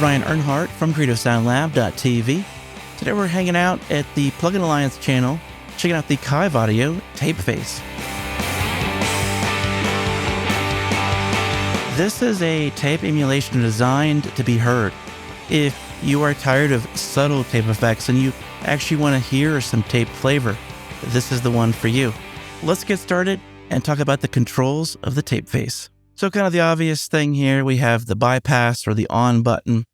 Ryan Earnhardt from CreativeSoundLab.tv. Today we're hanging out at the Plugin Alliance channel, checking out the Kiive Audio Tape Face. This is a tape emulation designed to be heard. If you are tired of subtle tape effects and you actually want to hear some tape flavor, this is the one for you. Let's get started and talk about the controls of the tape face. So kind of the obvious thing here, we have the bypass or the on button.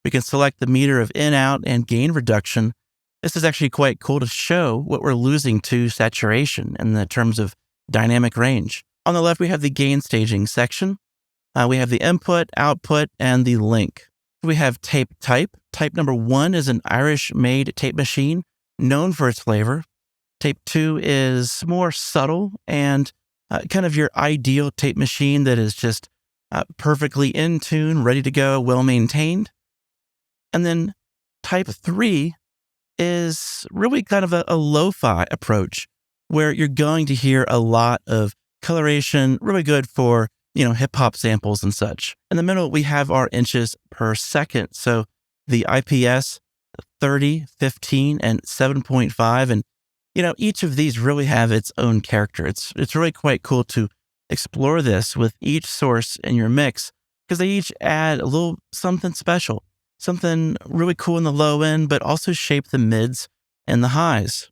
We can select the meter of in, out, and gain reduction. This is actually quite cool to show what we're losing to saturation in the terms of dynamic range. On the left, we have the gain staging section. We have the input, output, and the link. We have tape type. Type number 1 is an Irish-made tape machine known for its flavor. Tape 2 is more subtle and kind of your ideal tape machine that is just perfectly in tune, ready to go, well-maintained. And then type 3 is really kind of a lo-fi approach where you're going to hear a lot of coloration, really good for, hip-hop samples and such. In the middle, we have our inches per second. So the IPS 30, 15, and 7.5. And each of these really have its own character. It's really quite cool to explore this with each source in your mix because they each add a little something special, something really cool in the low end, but also shape the mids and the highs.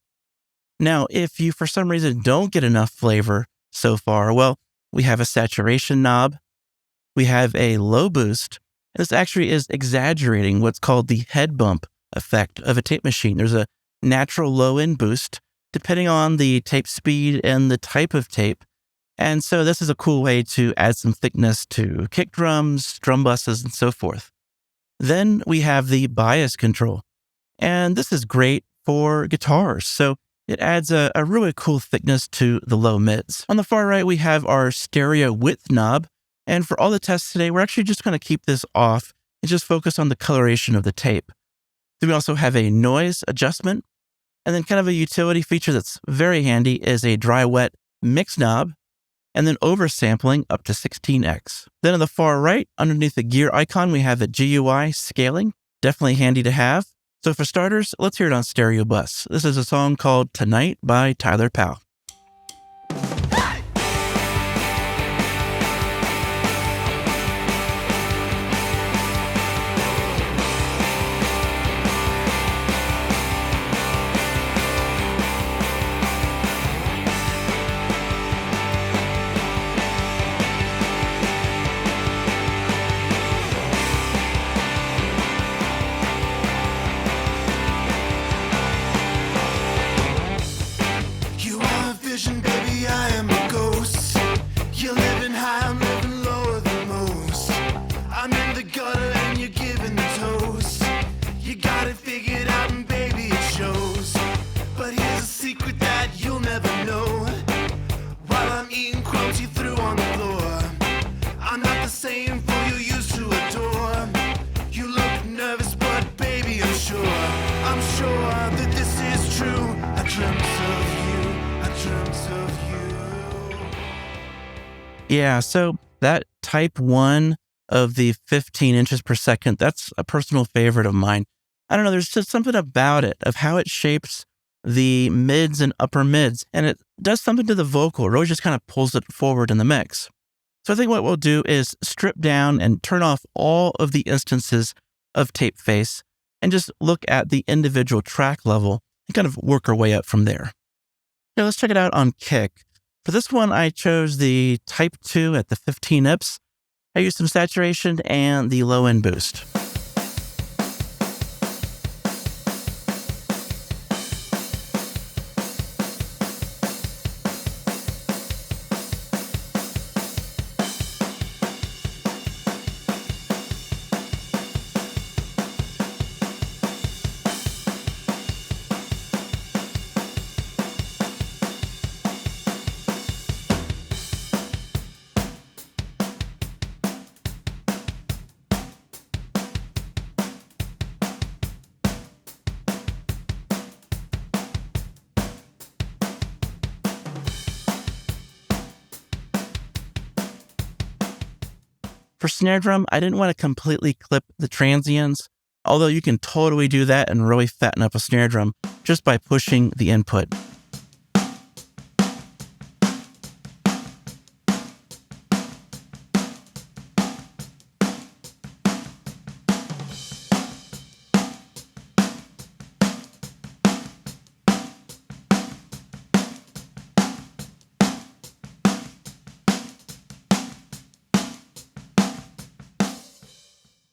Now, if you for some reason don't get enough flavor so far, well, we have a saturation knob. We have a low boost. And this actually is exaggerating what's called the head bump effect of a tape machine. There's a natural low end boost depending on the tape speed and the type of tape. And so this is a cool way to add some thickness to kick drums, drum buses, and so forth. Then we have the bias control. And this is great for guitars. So it adds a really cool thickness to the low mids. On the far right, we have our stereo width knob. And for all the tests today, we're actually just going to keep this off and just focus on the coloration of the tape. Then we also have a noise adjustment. And then kind of a utility feature that's very handy is a dry-wet mix knob, and then oversampling up to 16x. Then on the far right, underneath the gear icon, we have a GUI scaling. Definitely handy to have. So for starters, let's hear it on stereo bus. This is a song called Tonight by Tyler Powell. Yeah, so that type 1 of the 15 inches per second, that's a personal favorite of mine. I don't know, there's just something about it, of how it shapes the mids and upper mids, and it does something to the vocal. It really just kind of pulls it forward in the mix. So I think what we'll do is strip down and turn off all of the instances of tape face and just look at the individual track level and kind of work our way up from there. Now let's check it out on kick. For this one, I chose the Type 2 at the 15 IPS. I used some saturation and the low-end boost. For snare drum, I didn't want to completely clip the transients, although you can totally do that and really fatten up a snare drum just by pushing the input.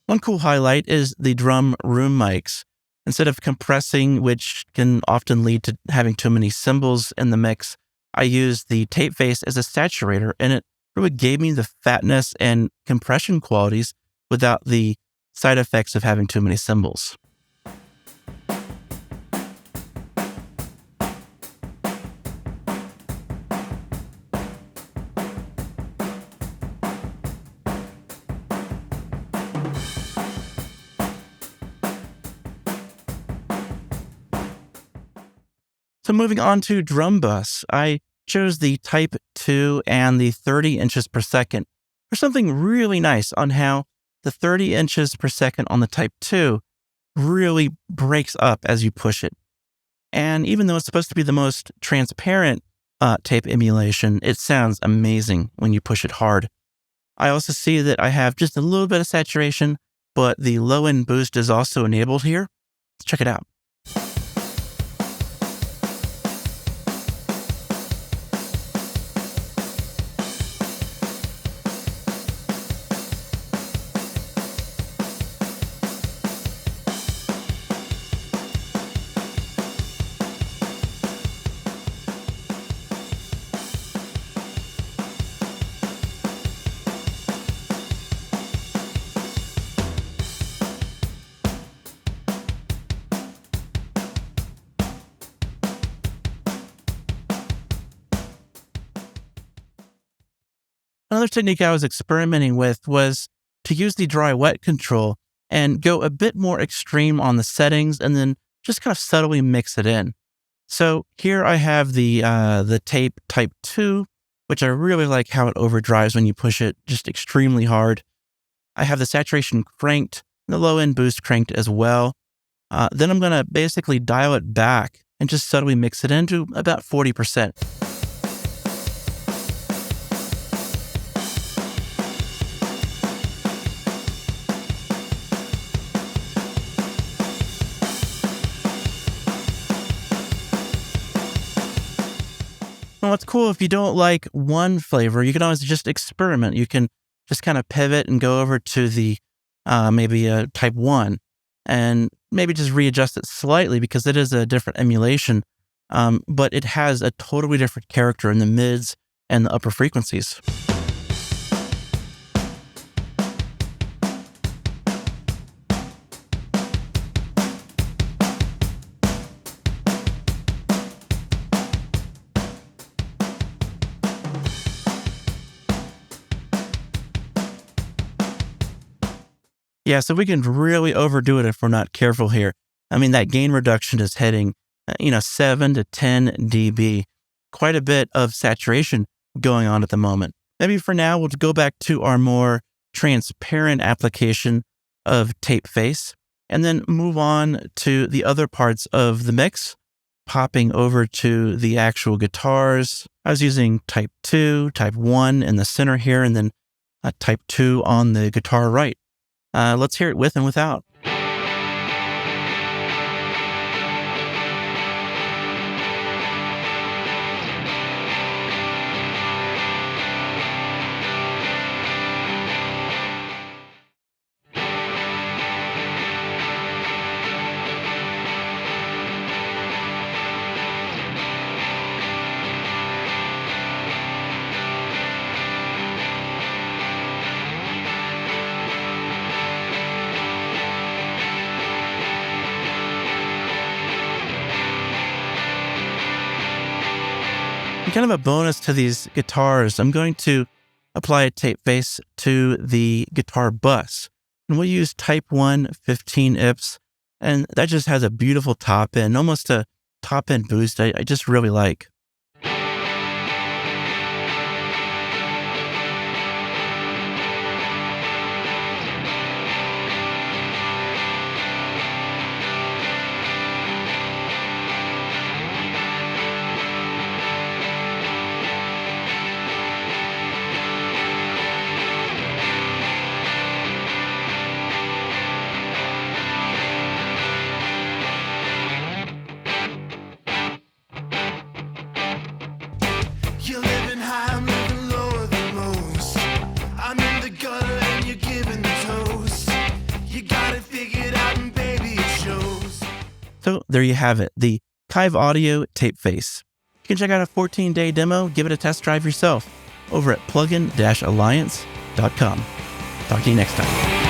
One cool highlight is the drum room mics. Instead of compressing, which can often lead to having too many cymbals in the mix, I used the tape face as a saturator, and it really gave me the fatness and compression qualities without the side effects of having too many cymbals. So moving on to drum bus, I chose the Type 2 and the 30 inches per second for something really nice on how the 30 inches per second on the Type 2 really breaks up as you push it. And even though it's supposed to be the most transparent tape emulation, it sounds amazing when you push it hard. I also see that I have just a little bit of saturation, but the low end boost is also enabled here. Let's check it out. Another technique I was experimenting with was to use the dry wet control and go a bit more extreme on the settings and then just kind of subtly mix it in. So here I have the tape Type 2, which I really like how it overdrives when you push it just extremely hard. I have the saturation cranked, the low end boost cranked as well. Then I'm going to basically dial it back and just subtly mix it into about 40%. And what's cool, if you don't like one flavor, you can always just experiment. You can just kind of pivot and go over to the maybe a Type 1 and maybe just readjust it slightly because it is a different emulation, but it has a totally different character in the mids and the upper frequencies. Yeah, so we can really overdo it if we're not careful here. I mean, that gain reduction is hitting, 7 to 10 dB. Quite a bit of saturation going on at the moment. Maybe for now, we'll go back to our more transparent application of tape face and then move on to the other parts of the mix, popping over to the actual guitars. I was using Type 2, Type 1 in the center here, and then Type 2 on the guitar right. Let's hear it with and without. Kind of a bonus to these guitars, I'm going to apply a tape face to the guitar bus. And we'll use Type 1 15 IPS, and that just has a beautiful top end, almost a top end boost I just really like. there you have it, the Kiive Audio Tape Face. You can check out a 14-day demo, give it a test drive yourself over at plugin-alliance.com. Talk to you next time.